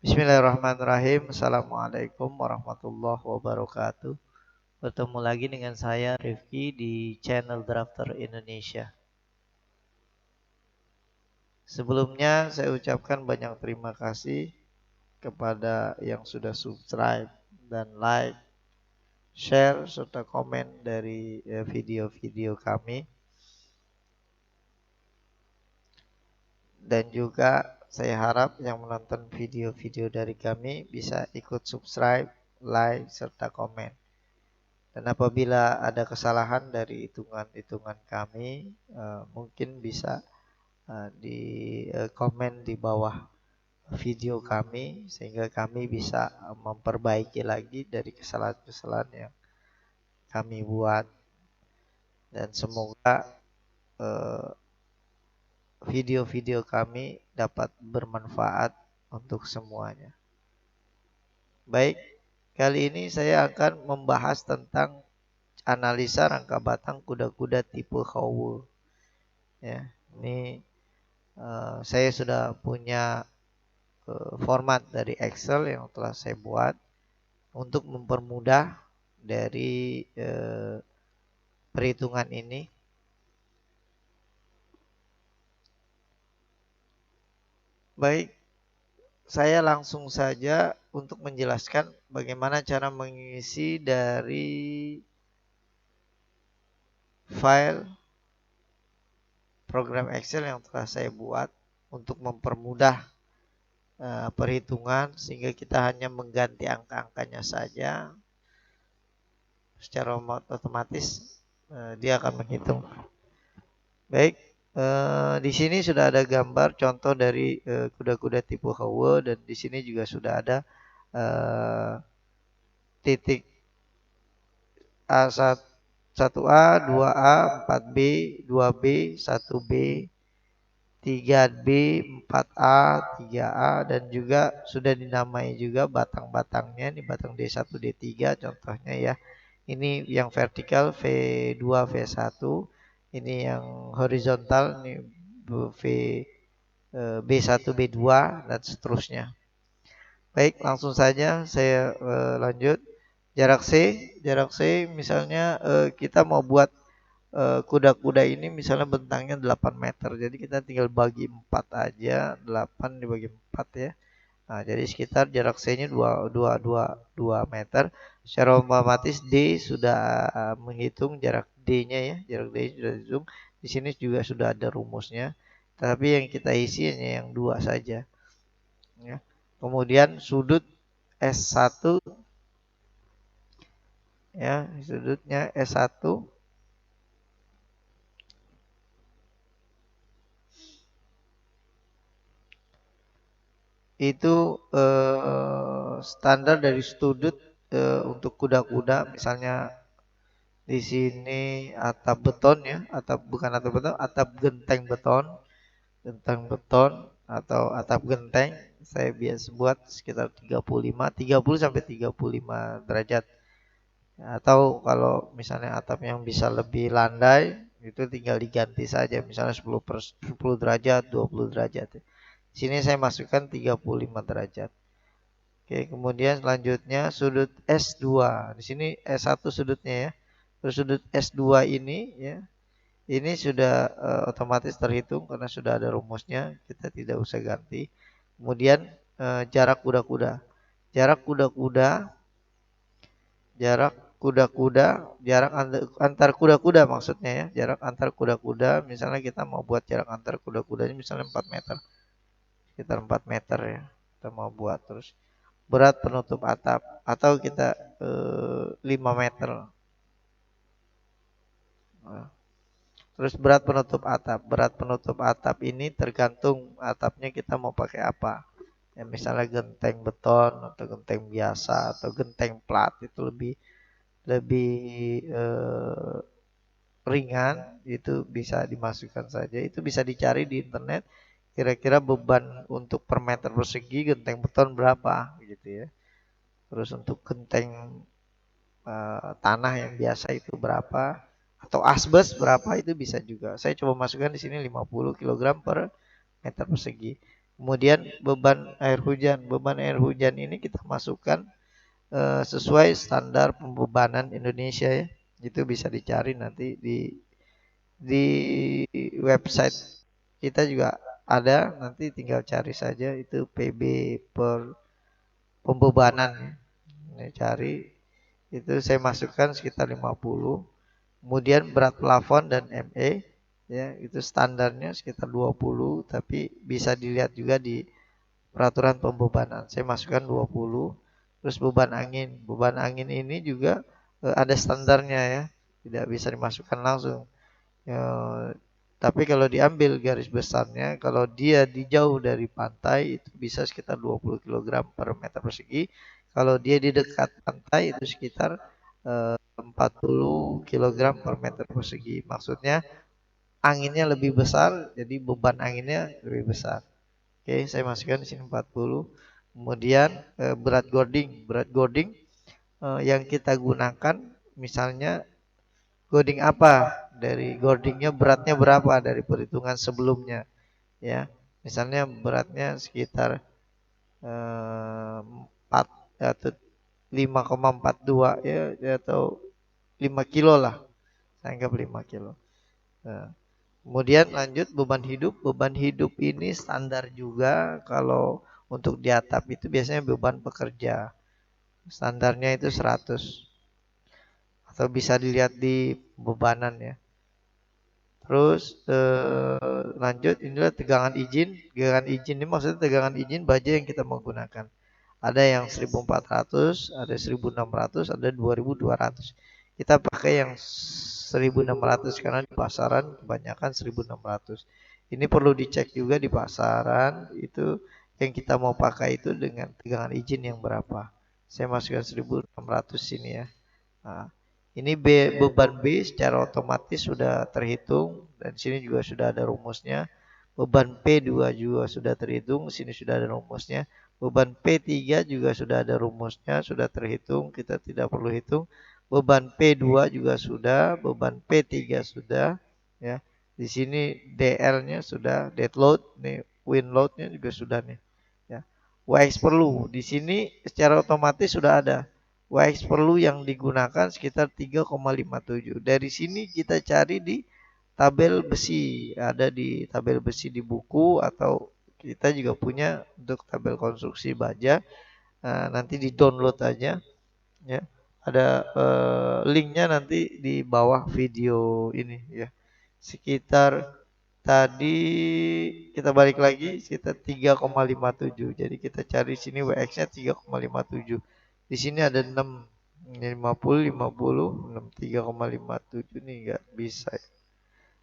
Bismillahirrahmanirrahim. Assalamualaikum warahmatullahi wabarakatuh. Bertemu lagi dengan saya Rifki di channel Drafter Indonesia. Sebelumnya saya ucapkan banyak terima kasih kepada yang sudah subscribe dan like, share serta komen dari video-video kami. Dan juga saya harap yang menonton video-video dari kami bisa ikut subscribe, like serta komen. Dan apabila ada kesalahan dari hitungan-hitungan kami, mungkin bisa di komen di bawah video kami sehingga kami bisa memperbaiki lagi dari kesalahan-kesalahan yang kami buat. Dan semoga eh, video-video kami dapat bermanfaat untuk semuanya. Baik, kali ini saya akan membahas tentang analisa rangka batang kuda-kuda tipe Howo. Ya, ini saya sudah punya format dari Excel yang telah saya buat untuk mempermudah dari perhitungan ini. Baik, saya langsung saja untuk menjelaskan bagaimana cara mengisi dari file program Excel yang telah saya buat untuk mempermudah perhitungan sehingga kita hanya mengganti angka-angkanya saja secara otomatis dia akan menghitung. Baik, di sini sudah ada gambar contoh dari kuda-kuda tipe Howo dan di sini juga sudah ada titik A1, 1A, 2A, 4B, 2B, 1B, 3B, 4A, 3A dan juga sudah dinamai juga batang-batangnya. Ini batang D1, D3 contohnya ya. Ini yang vertikal V2, V1. Ini yang horizontal ini V B1, B2 dan seterusnya. Baik, langsung saja saya lanjut. Jarak C misalnya kita mau buat kuda-kuda ini misalnya bentangnya 8 meter. Jadi kita tinggal bagi 4 aja, 8 dibagi 4 ya. Nah, jadi sekitar jarak C-nya 2 meter. Secara otomatis D sudah menghitung jarak D-nya ya, jarak D sudah dihitung. Di sini juga sudah ada rumusnya. Tapi yang kita isi hanya yang 2 saja. Ya. Kemudian sudut S1 ya, sudutnya S1 itu standar dari sudut untuk kuda-kuda misalnya di sini atap beton ya, atap bukan atap beton, atap genteng beton atau atap genteng. Saya biasa buat sekitar 30 sampai 35 derajat. Atau kalau misalnya atap yang bisa lebih landai itu tinggal diganti saja misalnya 10 derajat, 20 derajat. Di sini saya masukkan 35 derajat. Oke, kemudian selanjutnya sudut S2. Di sini S1 sudutnya ya. Terus sudut S2 ini ya, ini sudah otomatis terhitung karena sudah ada rumusnya, kita tidak usah ganti. Kemudian jarak kuda-kuda. Jarak kuda-kuda, jarak kuda-kuda, jarak antar kuda-kuda maksudnya ya. Jarak antar kuda-kuda, misalnya kita mau buat jarak antar kuda-kudanya misalnya 4 meter. Sekitar 4 meter ya. Kita mau buat terus berat penutup atap atau kita 5 meter. Nah, terus berat penutup atap. Berat penutup atap ini tergantung atapnya kita mau pakai apa. Ya, misalnya genteng beton atau genteng biasa atau genteng plat itu lebih lebih ringan itu bisa dimasukkan saja. Itu bisa dicari di internet. Kira-kira beban untuk per meter persegi genteng beton berapa gitu ya. Terus untuk genteng tanah yang biasa itu berapa atau asbes berapa itu bisa juga. Saya coba masukkan di sini 50 kg per meter persegi. Kemudian beban air hujan. Beban air hujan ini kita masukkan sesuai standar pembebanan Indonesia ya. Itu bisa dicari nanti di website kita juga ada, nanti tinggal cari saja itu PB per pembebanan ya. Ini cari itu saya masukkan sekitar 50. Kemudian berat plafon dan ME ya itu standarnya sekitar 20, tapi bisa dilihat juga di peraturan pembebanan. Saya masukkan 20. Terus beban angin. Beban angin ini juga ada standarnya ya. Tidak bisa dimasukkan langsung. Tapi kalau diambil garis besarnya, kalau dia di jauh dari pantai itu bisa sekitar 20 kg per meter persegi. Kalau dia di dekat pantai itu sekitar 40 kg per meter persegi. Maksudnya anginnya lebih besar, jadi beban anginnya lebih besar. Oke, saya masukkan di sini 40. Kemudian berat gording. Berat gording yang kita gunakan misalnya coding apa dari codingnya beratnya berapa dari perhitungan sebelumnya ya misalnya beratnya sekitar 4 atau 5,42 ya atau 5 kilo lah saya anggap 5 kilo. Nah, kemudian lanjut beban hidup ini standar juga kalau untuk di atap itu biasanya beban pekerja standarnya itu 100 atau bisa dilihat di bebanan ya. Terus lanjut inilah tegangan izin. Tegangan izin ini maksudnya tegangan izin baja yang kita menggunakan. Ada yang 1400, ada 1600, ada 2200. Kita pakai yang 1600 karena di pasaran kebanyakan 1600. Ini perlu dicek juga di pasaran itu yang kita mau pakai itu dengan tegangan izin yang berapa. Saya masukkan 1600 sini ya. Nah, ini beban B secara otomatis sudah terhitung dan sini juga sudah ada rumusnya. Beban P2 juga sudah terhitung, sini sudah ada rumusnya. Beban P3 juga sudah ada rumusnya, sudah terhitung, kita tidak perlu hitung. Beban P2 juga sudah, beban P3 sudah, ya. Di sini DL-nya sudah, dead load, nih wind load-nya juga sudah nih. Ya. WX perlu, di sini secara otomatis sudah ada. WX perlu yang digunakan sekitar 3,57. Dari sini kita cari di tabel besi. Ada di tabel besi di buku atau kita juga punya untuk tabel konstruksi baja. Nah, nanti di download aja ya. Ada linknya nanti di bawah video ini ya. Sekitar tadi kita balik lagi sekitar 3,57. Jadi kita cari sini WX-nya 3,57. Di sini ada 6 50 50 6 3,57 nih nggak bisa.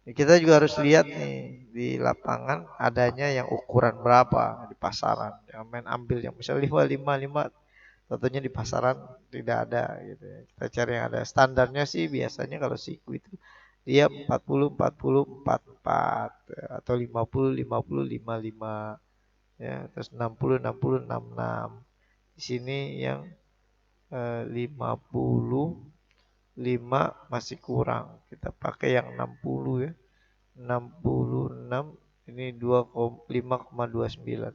Kita juga harus lihat nih di lapangan adanya yang ukuran berapa di pasaran. Jangan main ambil yang misalnya 555 tentunya di pasaran tidak ada gitu ya. Kita cari yang ada standarnya sih biasanya kalau siku itu dia 40 40 44 atau 50 50 55 ya terus 60 60 66. Di sini yang 55 masih kurang. Kita pakai yang 60 ya. 66 ini 5,29.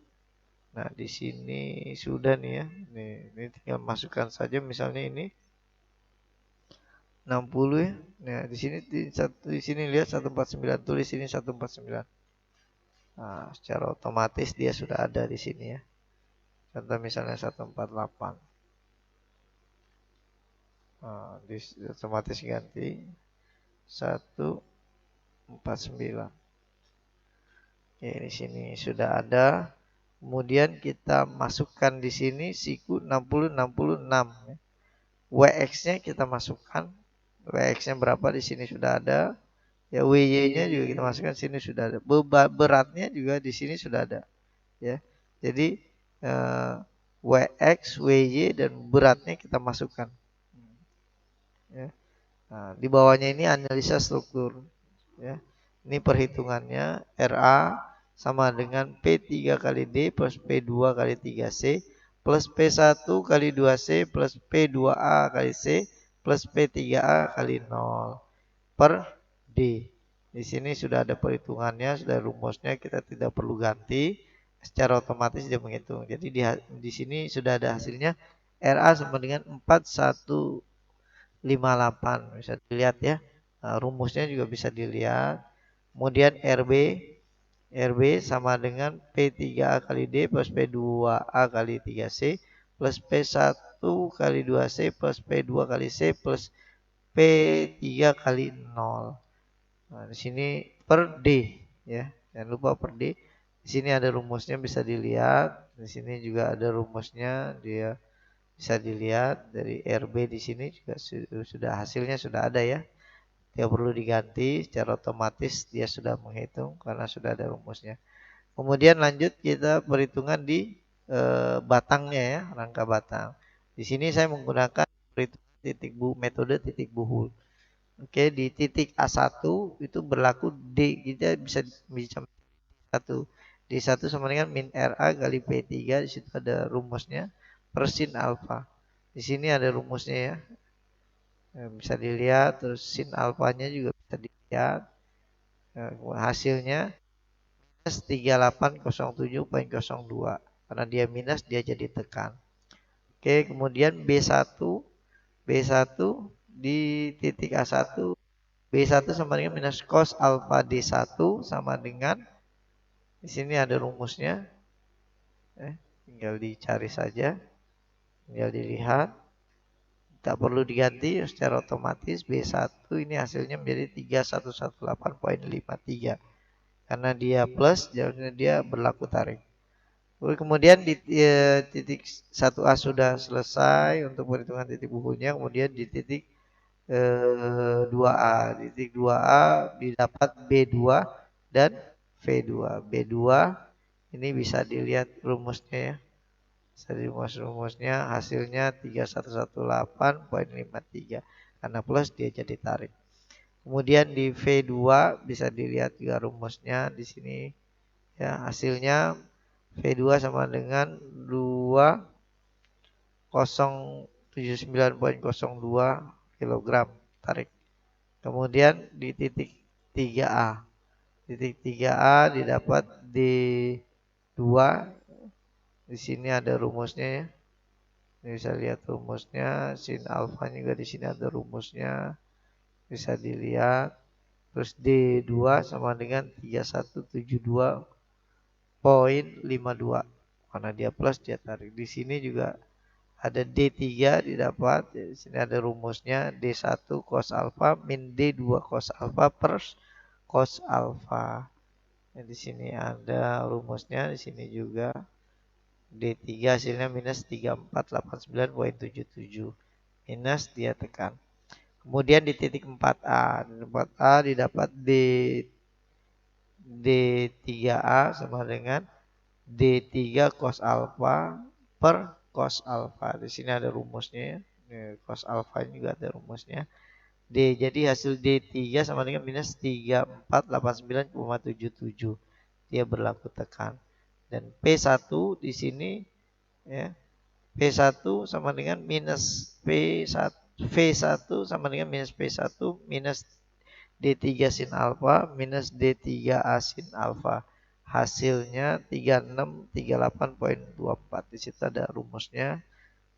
Nah, di sini sudah nih ya. Ini tinggal masukkan saja misalnya ini 60 ya. Nah, di sini lihat 149 tulis ini 149. Nah, secara otomatis dia sudah ada di sini ya. Contoh misalnya 148. Nah, otomatis ganti 149. Oke, di sini sudah ada. Kemudian kita masukkan di sini siku 60 66 ya. WX-nya kita masukkan. WX-nya berapa di sini sudah ada. Ya WY-nya juga kita masukkan sini sudah ada. Beratnya juga di sini sudah ada. Ya. Jadi WX, WY dan beratnya kita masukkan. Ya. Nah, di bawahnya ini analisa struktur. Ya. Ini perhitungannya RA sama dengan P3 kali D plus P2 kali 3C plus P1 kali 2C plus P2A kali C plus P3A kali 0 per D. Di sini sudah ada perhitungannya, sudah rumusnya, kita tidak perlu ganti. secara otomatis dia menghitung. Jadi di sini sudah ada hasilnya RA sama dengan 4158. Bisa dilihat ya. Nah, rumusnya juga bisa dilihat. Kemudian RB sama dengan P3A kali D plus P2A kali 3C plus P1 kali 2C plus P2 kali C plus P3 kali 0. Nah, di sini per D ya. Jangan lupa per D. Di sini ada rumusnya bisa dilihat. Di sini juga ada rumusnya, dia bisa dilihat dari RB di sini juga sudah hasilnya sudah ada ya. Tidak perlu diganti, secara otomatis dia sudah menghitung karena sudah ada rumusnya. Kemudian lanjut kita perhitungan di batangnya ya, rangka batang. Di sini saya menggunakan metode titik buhul. Oke, di titik A1 itu berlaku D, kita bisa bisa 1. D1 sama dengan min RA kali P3, di situ ada rumusnya per sin alfa. Di sini ada rumusnya ya. Bisa dilihat, terus sin alfanya juga bisa dilihat. Hasilnya minus 3807,02. Karena dia minus, dia jadi tekan. Oke, kemudian B1 di titik A1, B1 sama dengan minus cos alfa D1 sama dengan, di sini ada rumusnya. Tinggal dicari saja, tinggal dilihat. Tak perlu diganti, secara otomatis B1 ini hasilnya menjadi 3118,53. Karena dia plus, jadinya dia berlaku tarik. Kemudian di titik 1A sudah selesai untuk perhitungan titik bukunya. Kemudian di titik 2A. Di titik 2A didapat B2 dan V2. B2 ini bisa dilihat rumusnya ya. Jadi rumusnya hasilnya 3118,53. Karena plus dia jadi tarik. Kemudian di V2 bisa dilihat juga rumusnya di sini. Ya, hasilnya V2 sama dengan 2079,02 kg tarik. Kemudian di titik 3A. Titik 3A didapat D2. Di sini ada rumusnya ya. Bisa lihat rumusnya, sin alfa juga di sini ada rumusnya. Bisa dilihat. Terus D2 sama dengan 3172,52. Karena dia plus dia tarik. Di sini juga ada D3 didapat. Di sini ada rumusnya D1 cos alfa min D2 cos alfa per cos alfa. Di sini ada rumusnya, di sini juga D3 hasilnya minus 3489,77. Minus dia tekan. Kemudian di titik 4A. Di 4A didapat D3A sama dengan D3 cos alfa per cos alfa. Di sini ada rumusnya ya. Cos alfa juga ada rumusnya. Jadi hasil D3 sama dengan minus 3489,77. Dia berlaku tekan. Dan P1 di sini ya, P1 sama dengan minus P1, V1 sama dengan minus P1 minus D3 sin alfa minus D3A sin alfa. Hasilnya 3638,24. Di situ ada rumusnya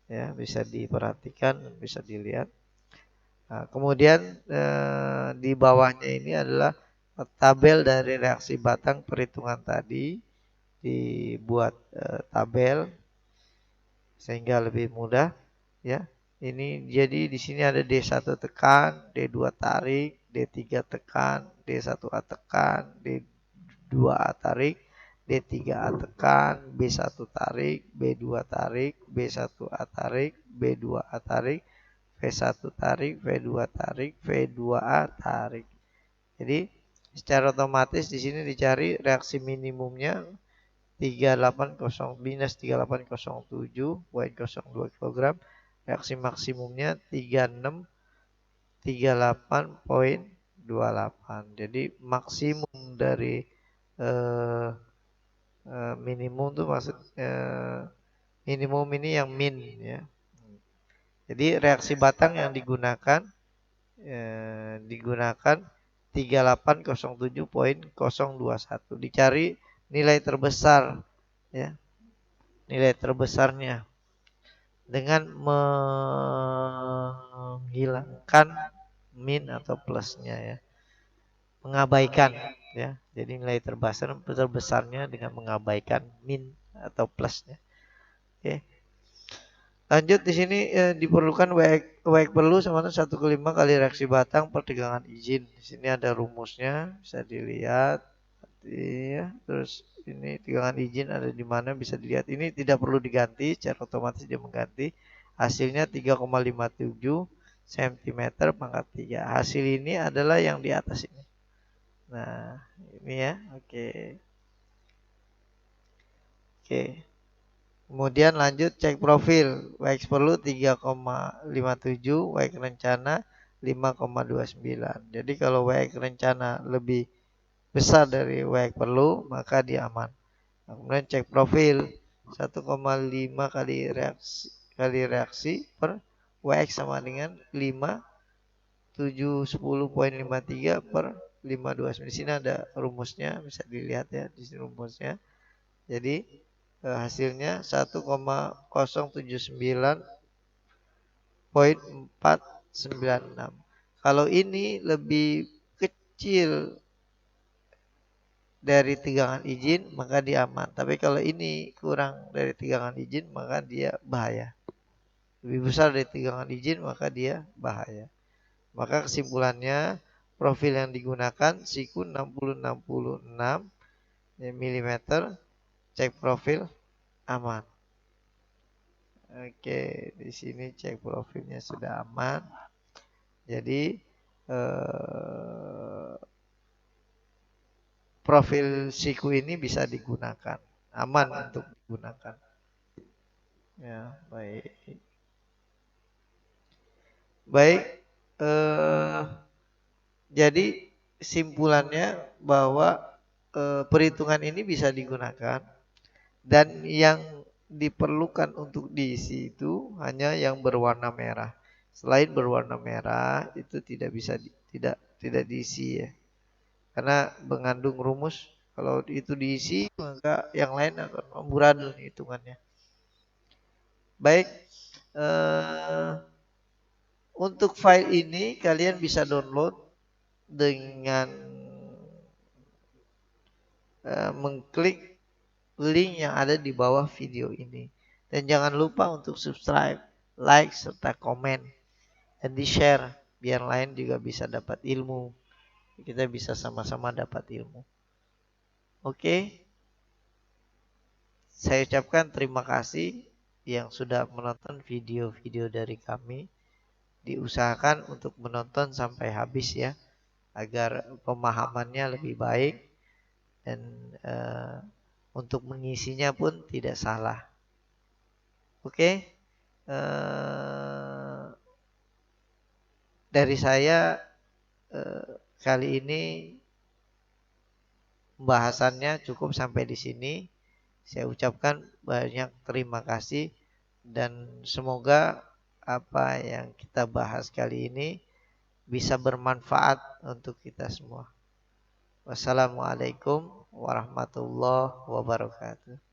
ya, bisa diperhatikan, bisa dilihat. Nah, kemudian di bawahnya ini adalah tabel dari reaksi batang perhitungan tadi. Dibuat tabel sehingga lebih mudah ya. Ini jadi di sini ada D1 tekan, D2 tarik, D3 tekan, D1A tekan, D2A tarik, D3A tekan, B1 tarik, B2 tarik, B1A tarik, B2A tarik, V1 tarik, V2 tarik, V2A tarik. Jadi secara otomatis di sini dicari reaksi minimumnya 3807,02 kg. Reaksi maksimumnya 3638,28. Jadi maksimum dari minimum itu maksud minimum ini yang min ya. Jadi reaksi batang yang digunakan 3807,021. Dicari nilai terbesar ya, nilai terbesarnya dengan menghilangkan min atau plusnya ya, mengabaikan ya. Jadi nilai terbesarnya dengan mengabaikan min atau plusnya. Oke. Lanjut di sini diperlukan WX perlu sama dengan 1/5 kali reaksi batang per tegangan izin. Di sini ada rumusnya, bisa dilihat. Ya, terus ini tegangan izin ada di mana bisa dilihat. Ini tidak perlu diganti, secara otomatis dia mengganti. Hasilnya 3,57 cm pangkat 3. Hasil ini adalah yang di atas ini. Nah, ini ya. Oke. Oke. Kemudian lanjut cek profil. WX perlu 3,57, WX rencana 5,29. Jadi kalau WX rencana lebih besar dari WX perlu, maka dia aman. Nah, kemudian cek profil 1,5 kali reaksi per WX sama dengan 5 710,53 per 529. Di sini ada rumusnya, bisa dilihat ya di sini rumusnya. Jadi hasilnya 1,079,496. Kalau ini lebih kecil dari tegangan izin maka dia aman. Tapi kalau ini kurang dari tegangan izin maka dia bahaya. Lebih besar dari tegangan izin maka dia bahaya. Maka kesimpulannya profil yang digunakan siku 60-66 mm, cek profil aman. Oke, di sini cek profilnya sudah aman. Jadi profil siku ini bisa digunakan, aman untuk digunakan. Ya, baik. Baik, jadi simpulannya bahwa perhitungan ini bisa digunakan dan yang diperlukan untuk diisi itu hanya yang berwarna merah. Selain berwarna merah itu tidak bisa tidak diisi ya. Karena mengandung rumus kalau itu diisi maka yang lain akan amburadul hitungannya. Baik, eh, untuk file ini kalian bisa download dengan mengklik link yang ada di bawah video ini. Dan jangan lupa untuk subscribe, like, serta komen. Dan di-share biar lain juga bisa dapat ilmu. Kita bisa sama-sama dapat ilmu. Oke. Saya ucapkan terima kasih yang sudah menonton video-video dari kami. Diusahakan untuk menonton sampai habis ya. Agar pemahamannya lebih baik. Dan untuk mengisinya pun tidak salah. Oke. Dari saya kali ini pembahasannya cukup sampai di sini. Saya ucapkan banyak terima kasih dan semoga apa yang kita bahas kali ini bisa bermanfaat untuk kita semua. Wassalamualaikum warahmatullahi wabarakatuh.